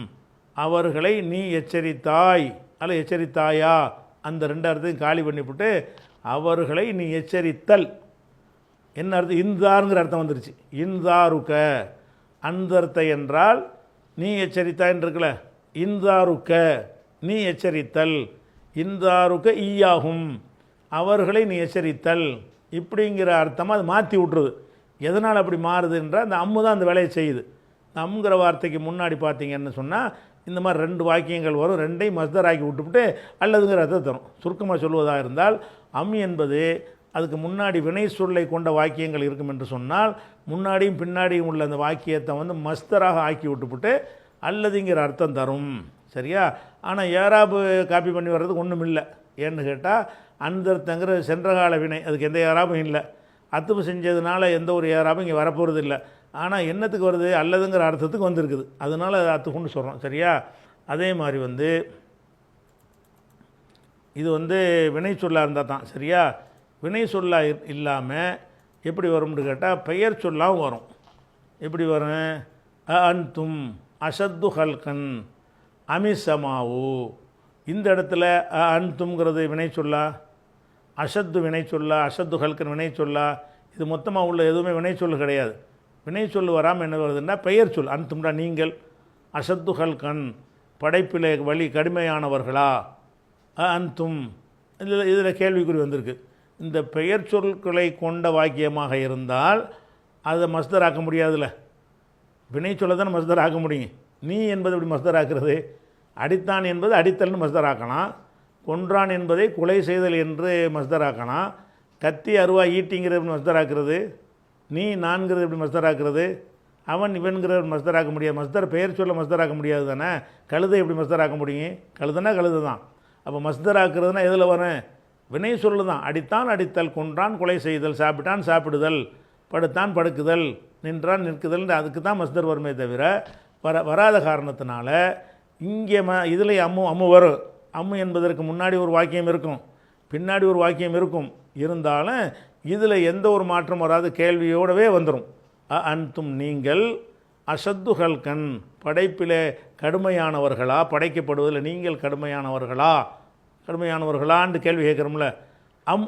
அவர்களை நீ எச்சரித்தாய் அல்ல எச்சரித்தாயா, அந்த ரெண்டு அர்த்தத்தையும் காலி பண்ணிவிட்டு அவர்களை நீ எச்சரித்தல் என்ன அர்த்தம்? இன்தாருங்கிற அர்த்தம் வந்துருச்சு. இன்தாருக்க அந்தர்த்த என்றால் நீ எச்சரித்தாயின்னு இருக்குல்ல. இன்தாருக்க நீ எச்சரித்தல், இன்தாருக்க ஈயாகும் அவர்களை நீ எச்சரித்தல் இப்படிங்கிற அர்த்தமாக அது மாற்றி விட்ருது. எதனால் அப்படி மாறுதுன்றால் அந்த தான் அந்த வேலையை செய்யுது. இந்த வார்த்தைக்கு முன்னாடி பார்த்தீங்கன்னு சொன்னால் இந்த மாதிரி ரெண்டு வாக்கியங்கள் வரும். ரெண்டையும் மஸ்தர் ஆக்கி விட்டுவிட்டு அல்லதுங்கிற அர்த்தம் தரும். சுருக்கமாக சொல்வதாக இருந்தால் என்பது அதுக்கு முன்னாடி வினை சொல்லை கொண்ட வாக்கியங்கள் இருக்கும் என்று சொன்னால் முன்னாடியும் பின்னாடியும் உள்ள அந்த வாக்கியத்தை மஸ்தராக ஆக்கி விட்டுவிட்டு அல்லதுங்கிற அர்த்தம் தரும். சரியா? ஆனால் ஏராபு காப்பி பண்ணி வர்றதுக்கு ஒன்றும் இல்லை. ஏன்னு கேட்டால் அந்தர்த்தங்கிற சென்றகால வினை, அதுக்கு எந்த ஏராபும் இல்லை. அத்துப்பு செஞ்சதுனால எந்த ஒரு ஏராபும் இங்கே வரப்போகிறது இல்லை. ஆனால் என்னத்துக்கு வருது? அல்லதுங்கிற அர்த்தத்துக்கு வந்திருக்குது. அதனால் அது அத்துக்குன்னு சொல்கிறோம். சரியா? அதே மாதிரி இது வினை சொல்லாக இருந்தால் தான். சரியா? வினை சொல்லாக இல்லாமல் எப்படி வரும்னு கேட்டால் பெயர் சொல்லாகவும் வரும். எப்படி வரும்? அன்தும் அஷத்து ஹல்கன் அமிசமாவு. இந்த இடத்துல அன்தும்ங்கிறது வினை சொல்லா, அஷத்து வினை சொல்லா, அஷத்து ஹல்கன் வினை சொல்லா. இது மொத்தமாக உள்ள எதுவுமே வினை சொல்லு கிடையாது. வினை சொல்லு வராமல் என்ன வருதுன்னா பெயர் சொல். அன்தும்டா நீங்கள், அஷத்து ஹல்கன் படைப்பிலே வழி கடுமையானவர்களா, அன்தும் இதில் கேள்விக்குறி வந்திருக்கு. இந்த பெயர் சொற்களை கொண்ட வாக்கியமாக இருந்தால் அதை மஸ்தர் ஆக்க முடியாதுல்ல. வினை சொல்ல தானே மஸ்தர் ஆக்க முடியும். நீ என்பது எப்படி மஸ்தர் ஆக்கிறது? அடித்தான் என்பது அடித்தல்னு மஸ்தர் ஆக்கலாம். கொன்றான் என்பதை கொலை செய்தல் என்று மஸ்தர் ஆக்கலாம். கத்தி அருவா ஈட்டிங்கிறது மஸ்தர் ஆக்கிறது. நீ நான்கிறது எப்படி மஸ்தர் ஆக்கிறது? அவன் இவன்கிற மஸ்தர் ஆக்க முடியாது. மஸ்தர் பெயர் சொல்ல மஸ்தர் ஆக்க முடியாது தானே. கழுதை எப்படி மஸ்தர் ஆக்க முடியும்? கழுதுனா கழுது தான். அப்போ மஸ்தர் ஆக்குறதுனா எதில் வரும்? வினை சொல்லு தான். அடித்தான் அடித்தல், கொன்றான் கொலை செய்தல், சாப்பிட்டான் சாப்பிடுதல், படுத்தான் படுக்குதல், நின்றான் நிற்குதல், அதுக்கு தான் மஸ்தர் வருமே தவிர வராத காரணத்தினால இங்கே இதில் அம்மு வரும். அம்மு என்பதற்கு முன்னாடி ஒரு வாக்கியம் இருக்கும், பின்னாடி ஒரு வாக்கியம் இருக்கும். இருந்தாலும் இதில் எந்த ஒரு மாற்றம் வராது, கேள்வியோடவே வந்துடும். அன்தும் நீங்கள், அஷத்து ஹல்கன் படைப்பிலே கடுமையானவர்களா, படைக்கப்படுவதில் நீங்கள் கடுமையானவர்களான்னு கேள்வி கேட்குறோம்ல.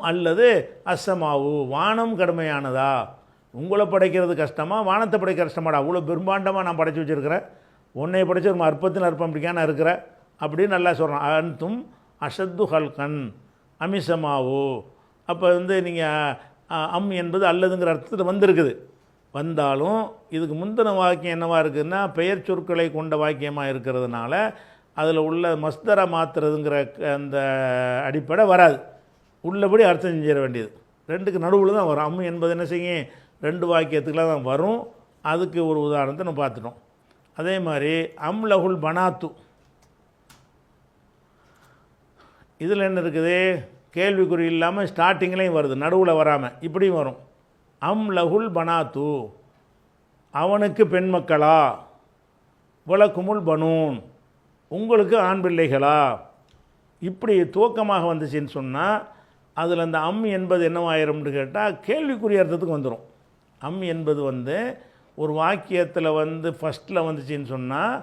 அல்லது அஸ்ஸமாவு வானம் கடுமையானதா, உங்களை படைக்கிறது கஷ்டமா வானத்தை படைக்க கஷ்டமாடா, அவ்வளோ பெரும்பாண்டமாக நான் படைச்சி வச்சுருக்கிறேன், உன்னை படைச்ச ஒரு அற்பத்தின் அற்பம் அப்படிக்கா நான் இருக்கிறேன் அப்படின்னு நல்லா சொல்கிறான். அன்தும் அஷத்து ஹல்கன் அமிசமாவோ. அப்போ வந்து நீங்கள் அம் என்பது அல்லதுங்கிற அர்த்தத்தில் வந்திருக்குது. வந்தாலும் இதுக்கு முந்தின வாக்கியம் என்னவாக இருக்குதுன்னா பெயர் சொற்களை கொண்ட வாக்கியமாக இருக்கிறதுனால அதில் உள்ள மஸ்தரை மாற்றுறதுங்கிற அந்த அடிப்படை வராது. உள்ளபடி அர்த்தம் செஞ்சிட வேண்டியது. ரெண்டுக்கு நடுவில் தான் வரும். அம் என்பது என்ன செய்யும், ரெண்டு வாக்கியத்துக்குலாம் தான் வரும். அதுக்கு ஒரு உதாரணத்தை நம்ம பார்த்துட்டோம். அதே மாதிரி அம் லஹுல் பனாத்து, இதில் என்ன இருக்குது, கேள்விக்குறி இல்லாமல் ஸ்டார்டிங்லேயும் வருது, நடுவில் வராமல் இப்படியும் வரும். அம் லஹுல் பனாத்து, அவனுக்கு பெண் மக்களா, வலக்குமுல் பனூன், உங்களுக்கு ஆண் பிள்ளைகளா, இப்படி துவக்கமாக வந்துச்சுன்னு சொன்னால் அதில் அந்த அம் என்பது என்னவாயிரும்னு கேட்டால் கேள்விக்குரிய அர்த்தத்துக்கு வந்துடும். அம் என்பது வந்து ஒரு வாக்கியத்தில் வந்து ஃபஸ்ட்டில் வந்துச்சின்னு சொன்னால்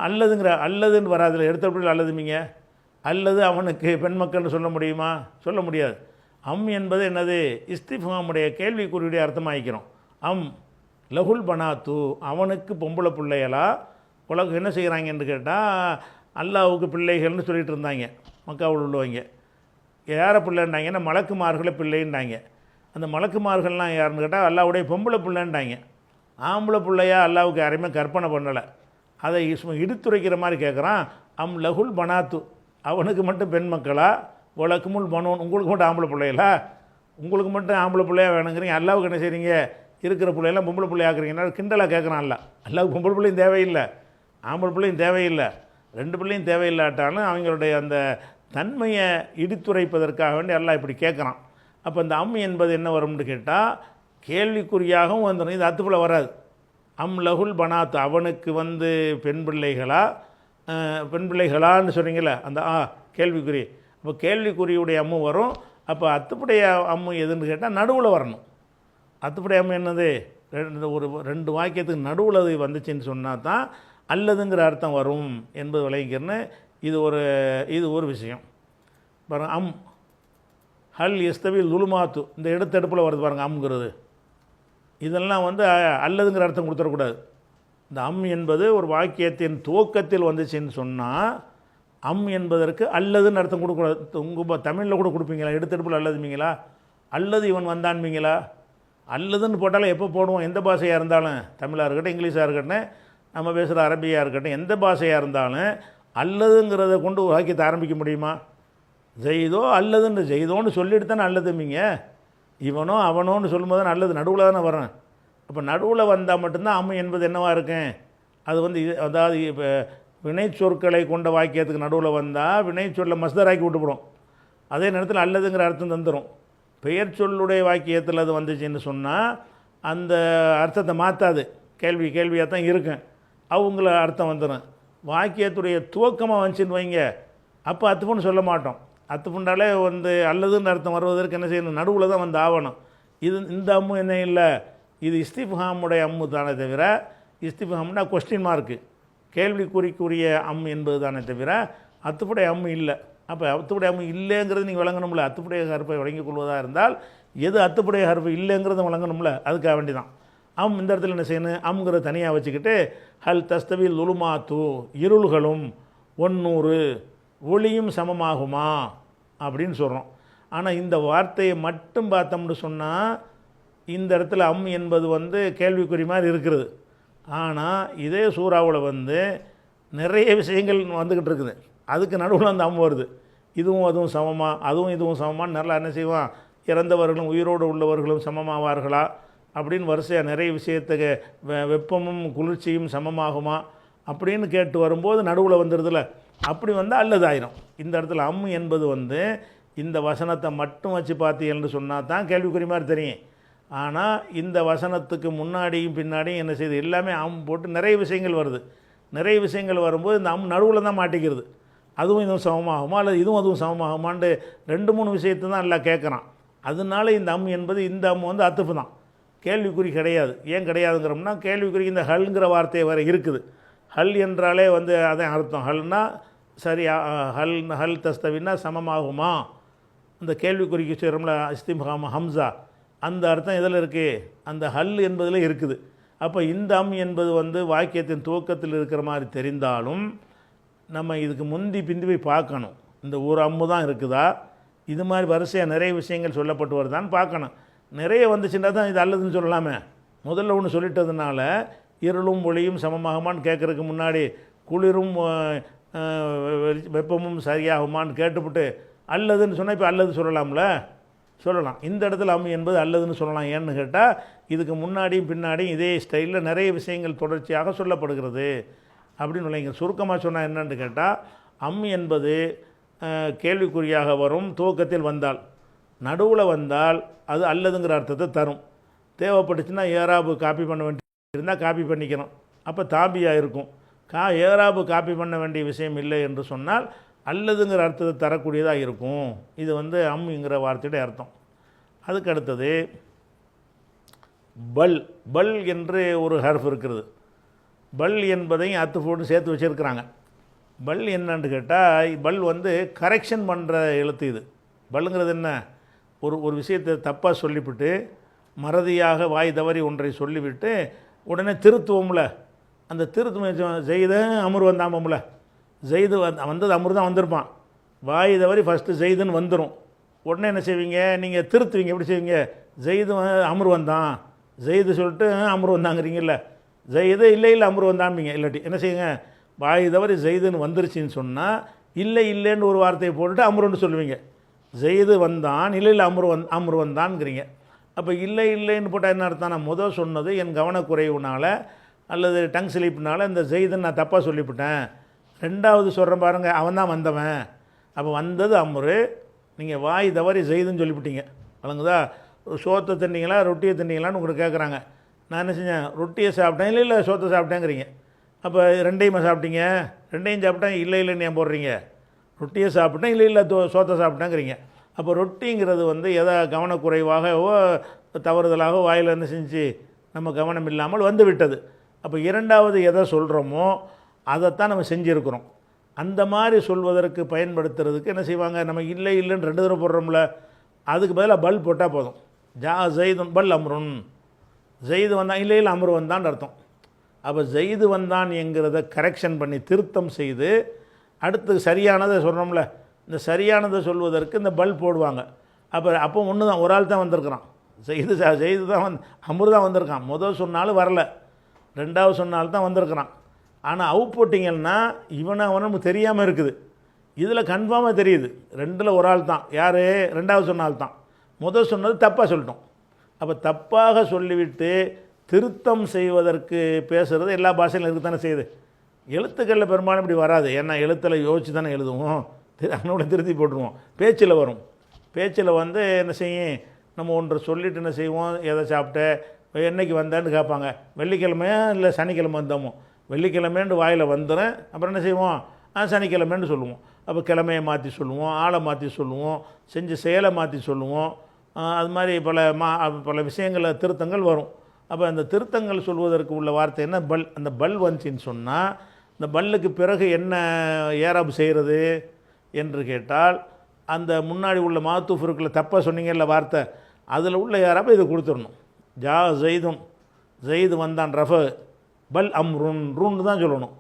அல்லதுங்கிற அல்லதுன்னு வராதில் எடுத்தபடி அல்லதுமிங்க. அல்லது அவனுக்கு பெண் மக்கள்னு சொல்ல முடியுமா? சொல்ல முடியாது. அம் என்பது என்னது, இஸ்திஃபாமுடைய கேள்விக்குறியுடைய அர்த்தமாகிக்கிறோம். அம் லஹுல் பனாத்து, அவனுக்கு பொம்பளை பிள்ளைகளா, உலகம் என்ன செய்கிறாங்கன்னு கேட்டால் அல்லாவுக்கு பிள்ளைகள்னு சொல்லிகிட்டு இருந்தாங்க மக்காவில் உள்ளவங்க. யாரை பிள்ளைண்டாங்கன்னா மலக்குமார்களை பிள்ளைண்டாங்க. அந்த மலக்குமார்கள்லாம் யாருன்னு கேட்டால் அல்லாவுடைய பொம்பளை பிள்ளைண்டாங்க. ஆம்பளை பிள்ளையா அல்லாவுக்கு யாரையுமே கற்பனை பண்ணலை. அதை இடுத்துரைக்கிற மாதிரி கேட்குறான். அம் லஹுல் பனாத்து, அவனுக்கு மட்டும் பெண் மக்களா, உலக்குமுல் பனூன், உங்களுக்கு மட்டும் ஆம்பளை பிள்ளைகளா, உங்களுக்கு மட்டும் ஆம்பளை பிள்ளையா வேணுங்கிறீங்க, அல்லாவுக்கு என்ன செய்கிறீங்க, இருக்கிற பிள்ளையெல்லாம் பொம்பளை பிள்ளை ஆக்குறீங்கன்னா கிண்டலாக கேட்குறான். அல்ல அல்லாவுக்கு பொம்பளை பிள்ளையும் தேவையில்லை, ஆம்பளை பிள்ளையும் தேவையில்லை, ரெண்டு பிள்ளையும் தேவையில்லாட்டாலும் அவங்களுடைய அந்த தன்மையை இடித்துரைப்பதற்காக வேண்டி எல்லாம் இப்படி கேட்குறான். அப்போ இந்த அம் என்பது என்ன வரும்னு கேட்டால் கேள்விக்குறியாகவும் வந்துடும். இது அத்துப்புல வராது. அம் லஹுல் பனாத், அவனுக்கு வந்து பெண் பிள்ளைகளா, பெண் பிள்ளைகளான்னு சொன்னீங்களே அந்த கேள்விக்குறி. அப்போ கேள்விக்குறியுடைய அம்மு வரும். அப்போ அத்துப்புடைய அம்மு எதுன்னு கேட்டால் நடுவில் வரணும். அத்துப்புடைய அம்மு என்னது, ரெண்டு வாக்கியத்துக்கு நடுவில் அது வந்துச்சுன்னு சொன்னால் தான் அல்லதுங்கிற அர்த்தம் வரும் என்பது விளைவிக்கிறன்னு இது ஒரு விஷயம். பாருங்கள், அம் ஹல் எஸ்தவி லுலுமாத்து, இந்த எடுத்தடுப்பில் வருது பாருங்கள் அம்ங்கிறது. இதெல்லாம் வந்து அல்லதுங்கிற அர்த்தம் கொடுத்துடக்கூடாது. இந்த அம் என்பது ஒரு வாக்கியத்தின் துவக்கத்தில் வந்துச்சுன்னு சொன்னால் அம் என்பதற்கு அல்லதுன்னு அர்த்தம் கொடுக்கூடாது. உங்கள் தமிழில் கூட கொடுப்பீங்களா, எடுத்தடுப்பில் அல்லதுமீங்களா, அல்லது இவன் வந்தான்மீங்களா? அல்லதுன்னு போட்டாலும் எப்போ போடுவோம், எந்த பாஷையாக இருந்தாலும், தமிழாக இருக்கட்டும், இங்கிலீஷாக இருக்கட்டும், நம்ம பேசுகிற அரபியாக இருக்கட்டும், எந்த பாஷையாக இருந்தாலும் அல்லதுங்கிறத கொண்டு வாக்கியத்தை ஆரம்பிக்க முடியுமா? ஜெய்தோ அல்லதுன்னு ஜெய்தோன்னு சொல்லிட்டு தானே அல்லதுமீங்க. இவனோ அவனோன்னு சொல்லும்போது தான் நல்லது நடுவில் தானே வரேன். அப்போ நடுவில் வந்தால் மட்டும்தான் அம் என்பது என்னவாக இருக்கும், அது வந்து அதாவது இப்போ வினை சொற்களை கொண்ட வாக்கியத்துக்கு நடுவில் வந்தால் வினை சொல்ல மஸ்தராக்கி விட்டுப்படும். அதே நேரத்தில் அல்லதுங்கிற அர்த்தம் தந்துடும். பெயர் சொல்லுடைய வாக்கியத்தில் அது வந்துச்சுன்னு சொன்னால் அந்த அர்த்தத்தை மாற்றாது, கேள்வியாக தான் இருக்கும், அவங்கள அர்த்தம் வந்துடும். வாக்கியத்துடைய துவக்கமாக வந்துச்சுன்னு வைங்க, அப்போ அத்துப்புன்னு சொல்ல மாட்டோம். அத்துப்புண்டாலே வந்து அல்லதுன்னு அர்த்தம் வருவதற்கு என்ன செய்யணும், நடுவில் தான் வந்து ஆகணும். இந்த அம்மு என்ன இல்லை, இது இஸ்திஃபாமுடைய அம்மு தானே தவிர, இஸ்திஃபாம்னா கொஸ்டின் மார்க்கு, கேள்விக்குறிக்குரிய அம் என்பது தானே தவிர அத்துப்புடைய அம்மு இல்லை. அப்போ அத்துப்புடைய அம்மு இல்லைங்கிறது நீங்கள் விளங்கணும்ல. அத்துப்புடைய ஹர்ஃபை வழங்கிக் கொள்வதாக இருந்தால் எது அத்துப்புடைய ஹர்ஃபு இல்லைங்கிறத விளங்கணும்ல. அதுக்காக வேண்டி தான் அம் இந்த இடத்துல என்ன செய்யணும், அம்ங்கிற தனியாக வச்சுக்கிட்டு ஹல் தஸ்தவில் லுலுமாத்து, இருள்களும் 100 ஒளியும் சமமாகுமா அப்படின்னு சொல்கிறோம். ஆனால் இந்த வார்த்தையை மட்டும் பார்த்தோம்னு சொன்னால் இந்த இடத்துல அம் என்பது வந்து கேள்விக்குறி மாதிரி இருக்கிறது. ஆனால் இதே சூறாவில் வந்து நிறைய விஷயங்கள் வந்துக்கிட்டு இருக்குது, அதுக்கு நடுவில் அந்த அம் வருது. இதுவும் அதுவும் சமமா, அதுவும் இதுவும் சமமான்னு நல்லா என்ன செய்வான், இறந்தவர்களும் உயிரோடு உள்ளவர்களும் சமமாவார்களா அப்படின்னு வரிசையாக நிறைய விஷயத்துக்கு வெப்பமும் குளிர்ச்சியும் சமமாகுமா அப்படின்னு கேட்டு வரும்போது நடுவில் வந்துடுதுல. அப்படி வந்தால் அல்லது ஆயிரும். இந்த இடத்துல அம் என்பது வந்து இந்த வசனத்தை மட்டும் வச்சு பார்த்தீங்கன்னு சொன்னால் தான் கேள்விக்குறி மாதிரி தெரியும். ஆனால் இந்த வசனத்துக்கு முன்னாடியும் பின்னாடியும் என்ன செய்யுது, எல்லாமே அம் போட்டு நிறைய விஷயங்கள் வருது. நிறைய விஷயங்கள் வரும்போது இந்த அம் நடுவில் தான் மாட்டிக்கிறது. அதுவும் இதுவும் சமமாகுமா அல்லது இதுவும் அதுவும் சமமாகுமான்ட்டு 2-3 விஷயத்தை தான் எல்லாம் கேட்குறான். அதனால இந்த அம் என்பது இந்த அம் வந்து அத்துப்பு தான், கேள்விக்குறி கிடையாது. ஏன் கிடையாதுங்கிறோம்னா கேள்விக்குறி இந்த ஹல்ங்கிற வார்த்தை வேறு இருக்குது. ஹல் என்றாலே வந்து அதான் அர்த்தம். ஹல்னா சரி, ஹல் தஸ்தவின்னா சமமாகுமா, அந்த கேள்விக்குறிக்கு சொல்கிறோம்ல இஸ்திஃபாம் ஹம்சா, அந்த அர்த்தம் எதில் இருக்குது, அந்த ஹல் என்பதில் இருக்குது. அப்போ இந்த அம் என்பது வந்து வாக்கியத்தின் துவக்கத்தில் இருக்கிற மாதிரி தெரிந்தாலும் நம்ம இதுக்கு முந்தி பிந்தி போய் பார்க்கணும். இந்த ஒரு அம்மு தான் இருக்குதா, இது மாதிரி வரிசையாக நிறைய விஷயங்கள் சொல்லப்பட்டு வருதான்னு பார்க்கணும். நிறைய வந்துச்சுன்னா தான் இது அல்லதுன்னு சொல்லலாமே. முதல்ல ஒன்று சொல்லிட்டதுனால இருளும் ஒளியும் சமமாகுமான்னு கேட்குறதுக்கு முன்னாடி குளிரும் வெப்பமும் சரியாகுமான்னு கேட்டுவிட்டு அல்லதுன்னு சொன்னால் இப்போ அல்லது சொல்லலாம்ல, சொல்லலாம். இந்த இடத்துல அம்மு என்பது அல்லதுன்னு சொல்லலாம். ஏன்னு கேட்டால் இதுக்கு முன்னாடியும் பின்னாடியும் இதே ஸ்டைலில் நிறைய விஷயங்கள் தொடர்ச்சியாக சொல்லப்படுகிறது அப்படின்னு இல்லைங்க. சுருக்கமாக சொன்னால் என்னன்னு கேட்டால் அம்மு என்பது கேள்விக்குறியாக வரும் துவக்கத்தில் வந்தால், நடுவில் வந்தால் அது அல்லதுங்கிற அர்த்தத்தை தரும். தேவைப்பட்டுச்சுன்னா ஏராபு காப்பி பண்ண வேண்டியிருந்தால் காப்பி பண்ணிக்கணும், அப்போ தாபியாக இருக்கும். ஏராபு காப்பி பண்ண வேண்டிய விஷயம் இல்லை என்று சொன்னால் அல்லதுங்கிற அர்த்தத்தை தரக்கூடியதாக இருக்கும். இது அம்முங்கிற வார்த்தையுடைய அர்த்தம். அதுக்கு அடுத்தது பல். பல் என்று ஒரு ஹர்ஃப் இருக்கிறது. பல் என்பதையும் அத்து போட்டு சேர்த்து வச்சுருக்கிறாங்க. பல் என்னன்னு கேட்டால் பல் கரெக்ஷன் பண்ணுற எழுத்து. இது பல்லுங்கிறது என்ன, ஒரு விஷயத்தை தப்பாக சொல்லிவிட்டு மறதியாக வாய் தவறி ஒன்றை சொல்லிவிட்டு உடனே திருத்துவோம்ல, அந்த திருத்துவம் செய்த அமர் வந்தாமல, ஜெய்து வந்தது அமர் தான் வந்திருப்பான், வாய் தவறி ஃபஸ்ட்டு ஜெய்துன்னு வந்துடும். உடனே என்ன செய்வீங்க, நீங்கள் திருத்துவீங்க. எப்படி செய்வீங்க, ஜெய்து அமர் வந்தான், ஜெய்து சொல்லிட்டு அமர் வந்தாங்கிறீங்கல்ல, ஜெய்து இல்லை இல்லை அமர் வந்தாம்பிங்க. இல்லாட்டி என்ன செய்யுங்க, வாய் தவறி ஜெய்துன்னு வந்துருச்சின்னு சொன்னால் இல்லை இல்லைன்னு ஒரு வார்த்தையை போட்டுட்டு அமருன்னு சொல்லுவீங்க. ஜெய்து வந்தான், இல்லை இல்லை அமர் வந்தான்ங்கிறீங்க. அப்போ இல்லை இல்லைன்னு போட்டால் என்ன அர்த்தம், நான் முதல் சொன்னது என் கவனக்குறைவுனால் அல்லது டங் ஸ்லிப்னால் இந்த ஜெய்துன்னு நான் தப்பாக சொல்லிவிட்டேன். ரெண்டாவது சொல்கிறேன் பாருங்கள், அவன் தான் வந்தவன். அப்போ வந்தது அமரு, நீங்கள் வாய் தவறி ஜெய்துன்னு சொல்லிவிட்டீங்க. வழங்குதா, சோத்தை தின்னீங்களா ரொட்டியை தின்னீங்களான்னு உங்களுக்கு கேட்குறாங்க. நான் என்ன செஞ்சேன், ரொட்டியை சாப்பிட்டேன், இல்லை இல்லை சோத்தை சாப்பிட்டேங்கிறீங்க. அப்போ ரெண்டையுமா சாப்பிட்டீங்க, ரெண்டையும் சாப்பிட்டேன் இல்லை இல்லைன்னு ஏன் போடுறீங்க, ரொட்டியை சாப்பிட்டேன் இல்லை இல்லை சோத்தை சாப்பிட்டேங்கிறீங்க. அப்போ ரொட்டிங்கிறது எதை கவனக்குறைவாகவோ தவறுதலாக வாயில் என்ன செஞ்சு நம்ம கவனம் இல்லாமல் வந்து விட்டது. அப்போ இரண்டாவது எதை சொல்கிறோமோ அதைத்தான் நம்ம செஞ்சுருக்கிறோம். அந்த மாதிரி சொல்வதற்கு பயன்படுத்துறதுக்கு என்ன செய்வாங்க, நம்ம இல்லை இல்லைன்னு ரெண்டு தடவை போடுறோம்ல, அதுக்கு பதிலாக பல் போட்டால் போதும். ஜெய்துன் பல் அம்ருன், ஜெய்து வந்தான் இல்லை இல்லை அமரு வந்தான்னு அர்த்தம். அப்போ ஜெய்து வந்தான் என்கிறத கரெக்ஷன் பண்ணி திருத்தம் செய்து அடுத்து சரியானதை சொல்கிறோம்ல, இந்த சரியானதை சொல்வதற்கு இந்த பல் போடுவாங்க. அப்போ ஒன்று தான், ஒரு ஆள் தான் வந்திருக்கிறான், ஜெய்து தான் அமரு தான் வந்திருக்கான். முதல் சொன்னாலும் வரல, ரெண்டாவது சொன்னாலும் தான் வந்திருக்கிறான். ஆனால் அவு போட்டிங்கன்னா அவனை நமக்கு தெரியாமல் இருக்குது. இதில் கன்ஃபார்மாக தெரியுது, ரெண்டில் ஒரு ஆள் தான். யார், ரெண்டாவது சொன்னால் தான். முதல் சொன்னது தப்பாக சொல்லிட்டோம். அப்போ தப்பாக சொல்லிவிட்டு திருத்தம் செய்வதற்கு பேசுகிறது எல்லா பாஷையிலும் இருக்குது தானே செய்யுது. எழுத்துக்களில் பெரும்பாலும் இப்படி வராது, ஏன்னா எழுத்தில் யோசித்து தானே எழுதுவோம், அன்னோட திருத்தி போட்டுருவோம். பேச்சில் வரும். பேச்சில் என்ன செய்யும், நம்ம ஒன்றை சொல்லிவிட்டு என்ன செய்வோம், எதை சாப்பிட்ட என்றைக்கு வந்தேன்னு கேட்பாங்க. வெள்ளிக்கிழமையா இல்லை சனிக்கிழமை வந்தோமோ, வெள்ளிக்கிழமைன்னு வாயில் வந்துடும். அப்புறம் என்ன செய்வோம், சனிக்கிழமைன்னு சொல்லுவோம். அப்போ கிழமையை மாற்றி சொல்லுவோம், ஆளை மாற்றி சொல்லுவோம், செஞ்ச செயலை மாற்றி சொல்லுவோம். அது மாதிரி பல விஷயங்களில் திருத்தங்கள் வரும். அப்போ அந்த திருத்தங்கள் சொல்வதற்கு உள்ள வார்த்தை என்ன, பல். அந்த பல் வந்துச்சின்னு சொன்னால் இந்த பல்லுக்கு பிறகு என்ன ஏராபு செய்கிறது என்று கேட்டால், அந்த முன்னாடி உள்ள மாத்தூஃப் இருக்குல்ல, தப்பாக சொன்னீங்கல்ல வார்த்தை, அதில் உள்ள ஏராபு இது கொடுத்துடணும். ஜெய்துன், ஜெய்து வந்தான் ரஃப, பல் அம்ருன் ரூன்னு தான் சொல்லணும்.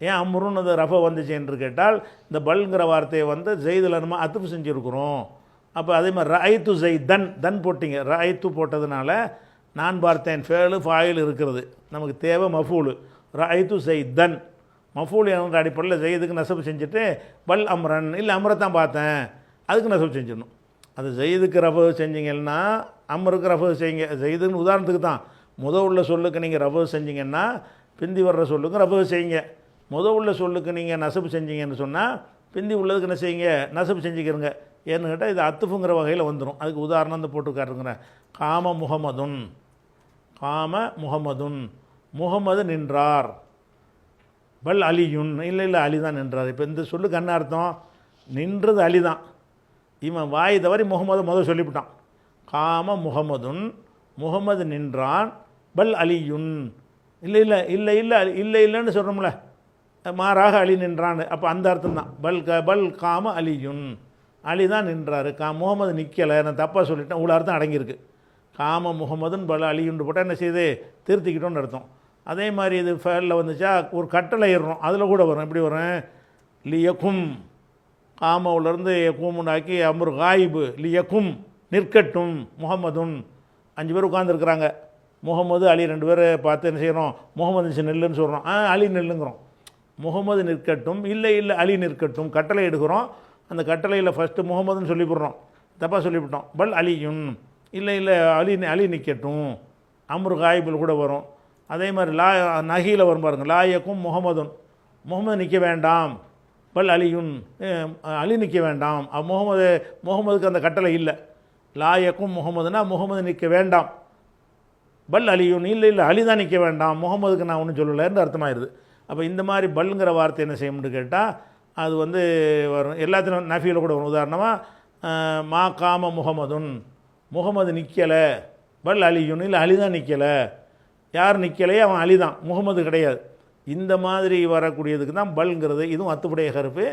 ஏன் அம்ருன்னு அது ரஃப வந்துச்சு என்று கேட்டால், இந்த பல்ங்கிற வார்த்தையை ஜெய்தில் நம்ம அத்துப்பு செஞ்சுருக்குறோம். அப்போ அதே மாதிரி ரஐத்து ஜெய்தன், தன் போட்டிங்க, ரஐத்து போட்டதுனால நான் பார்த்தேன், ஃபேலு ஃபாயில் இருக்கிறது, நமக்கு தேவை மஃபூலு. ரஐத்து ஜெய்தன் மஃபூல் என்ற அடிப்படையில் ஜெய்துக்கு நசப்பு செஞ்சுட்டு பல் அம்ரன், இல்லை அம்ரத்தான் பார்த்தேன், அதுக்கு நசப்பு செஞ்சிடணும். அது ஜெய்துக்கு ரஃபு செஞ்சிங்கன்னா அம்ருக்கு ரஃபு செய்யுங்க. ஜெய்துன்னு உதாரணத்துக்கு தான். உள்ள சொல்லுக்கு நீங்கள் ரஃபு செஞ்சிங்கன்னா பிந்தி வர்ற சொல்லுக்கு ரஃபு செய்யுங்க. உள்ள சொல்லுக்கு நீங்கள் நசப்பு செஞ்சீங்கன்னு சொன்னால் பிந்தி உள்ளதுக்கு என்ன செய்யுங்க, நசப்பு செஞ்சுக்கிறங்க. ஏன்னு கேட்டால் இது அத்துஃபுங்கிற வகையில் வந்துடும். அதுக்கு உதாரணம் போட்டு காட்டுங்கிறேன். காம முகமதுன், காம முகமதுன், முகமது நின்றார். பல் அலியுன், இல்லை இல்லை அலி தான் நின்றார். இப்போ இந்த சொல்லுக்கு என்ன அர்த்தம், நின்றது அலி தான். இவன் வாய் தவறி முகமது முதல் சொல்லிவிட்டான். காம முகமதுன், முகமது நின்றான். பல் அலியுன், இல்லை இல்லை இல்லை இல்லை இல்லை இல்லைன்னு சொல்கிறோம்ல, மாறாக அலி நின்றான். அப்போ அந்த அர்த்தம் தான். பல் காம அலியுன், அலி தான் நின்றார். முகமது நிற்கலை, நான் தப்பாக சொல்லிட்டேன், இவ்வளோ அர்த்தம் அடங்கியிருக்கு. காம முகமதுன்னு பல் அலியுன்னு போட்டால் என்ன செய்யுது, திருத்திக்கிட்டோன்னு அர்த்தம். அதே மாதிரி இது ஃபேலில் வந்துச்சா ஒரு கட்டளை ஏறுறோம், அதில் கூட வரும். எப்படி வரும், லியக்கும் காமவுலேருந்து கூமுண்டாக்கி அம்ரு காயிபு லியக்கும் நிற்கட்டும் முகமதுன் 5 பேர் உட்காந்துருக்குறாங்க. முகமது அலி 2 பேர் பார்த்து என்ன செய்கிறோம், முகமது நெல்லுன்னு சொல்கிறோம். அலி நெல்லுங்கிறோம். முகமது நிற்கட்டும், இல்லை அலி நிற்கட்டும் கட்டளை எடுக்கிறோம். அந்த கட்டளையில் ஃபஸ்ட்டு முகமதுன்னு சொல்லிவிடுறோம், தப்பாக சொல்லிவிட்டோம். பல் அலியுன், இல்லை அலி நிற்கட்டும். அம்ரு காயிபில் கூட வரும். அதே மாதிரி நகியில் வரும் பாருங்கள், லாயக்கும் முகமதுன், முகமது நிற்க வேண்டாம். பல் அலியுன், அலி நிற்க வேண்டாம். முகமதுக்கு அந்த கட்டளை இல்லை. லாயக்கும் முகமதுனா முகமது நிற்க வேண்டாம். பல் அலியுன், இல்லை அலி தான் நிற்க வேண்டாம், முகமதுக்கு நான் ஒன்றும் சொல்லலைன்னு அர்த்தமாயிருது. அப்போ இந்த மாதிரி பல்லுங்கிற வார்த்தை என்ன செய்யணும்னு கேட்டால் அது வரும். எல்லாத்திலும் நஃபியில் கூட வரும். உதாரணமாக மா காம முகமதுன், முகமது நிற்கலை. பல் அலியுன், இல்லை அலி தான் நிற்கலை. யார் நிற்கலையே அவன் அலி தான், முகமது கிடையாது. இந்த மாதிரி வரக்கூடியதுக்கு தான் பல்ங்கிறது. இதுவும் அத்துப்புடைய ஹர்ஃபு.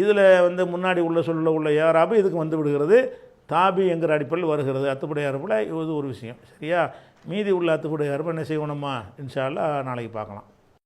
இதில் முன்னாடி உள்ள சொல்ல உள்ள யாராபு இதுக்கு வந்து விடுகிறது. தாபி என்கிற அடிப்படையில் வருகிறது அத்துப்புடைய ஹர்ஃபில். இது ஒரு விஷயம். சரியா? மீதி உள்ள அத்துப்புடைய ஹர்ஃபு என்ன செய்வோம் நம்ம இன்ஷா அல்லாஹ் நாளைக்கு பார்க்கலாம்.